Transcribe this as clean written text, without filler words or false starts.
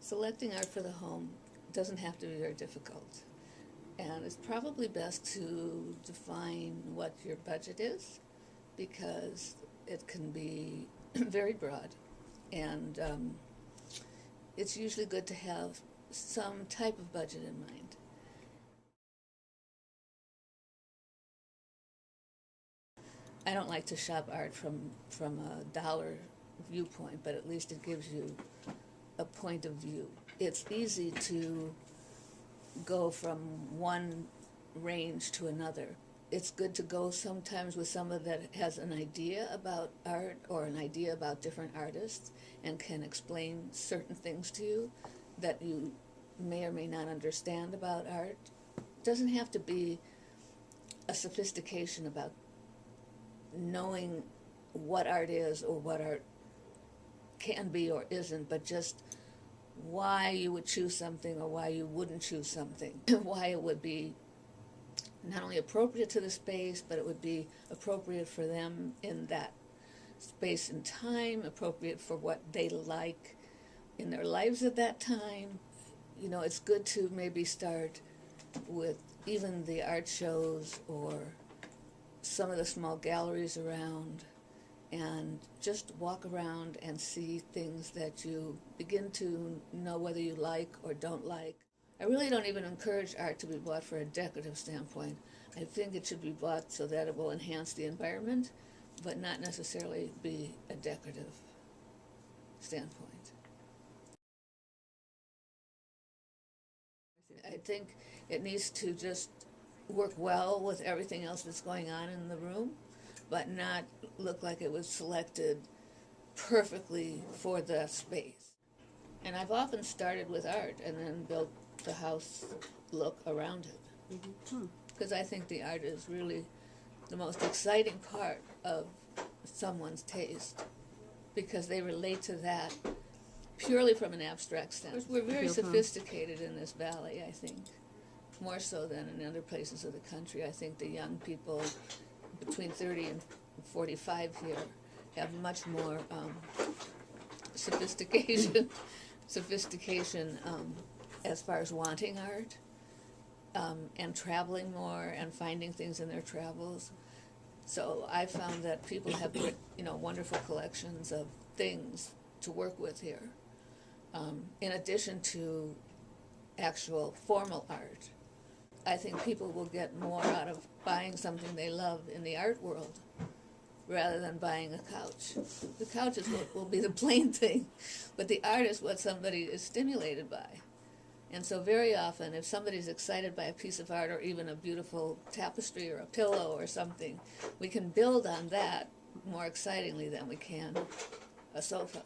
Selecting art for the home doesn't have to be very difficult. And it's probably best to define what your budget is, because it can be very broad. And it's usually good to have some type of budget in mind. I don't like to shop art from a dollar viewpoint, but at least it gives you a point of view. It's easy to go from one range to another. It's good to go sometimes with someone that has an idea about art or an idea about different artists and can explain certain things to you that you may or may not understand about art. It doesn't have to be a sophistication about knowing what art is or what art can be or isn't, but just why you would choose something or why you wouldn't choose something, why it would be not only appropriate to the space, but it would be appropriate for them in that space and time, appropriate for what they like in their lives at that time. You know, it's good to maybe start with even the art shows or some of the small galleries around, and just walk around and see things that you begin to know whether you like or don't like. I really don't even encourage art to be bought for a decorative standpoint. I think it should be bought so that it will enhance the environment, but not necessarily be a decorative standpoint. I think it needs to just work well with everything else that's going on in the room, but not look like it was selected perfectly for the space. And I've often started with art and then built the house look around it. Because I think the art is really the most exciting part of someone's taste, because they relate to that purely from an abstract sense. We're very sophisticated in this valley, I think, more so than in other places of the country. I think the young people between 30 and 45 here have much more sophistication as far as wanting art, and traveling more and finding things in their travels. So I found that people have, wonderful collections of things to work with here, in addition to actual formal art. I think people will get more out of buying something they love in the art world rather than buying a couch. The couch is what will be the plain thing, but the art is what somebody is stimulated by. And so very often, if somebody's excited by a piece of art or even a beautiful tapestry or a pillow or something, we can build on that more excitingly than we can a sofa.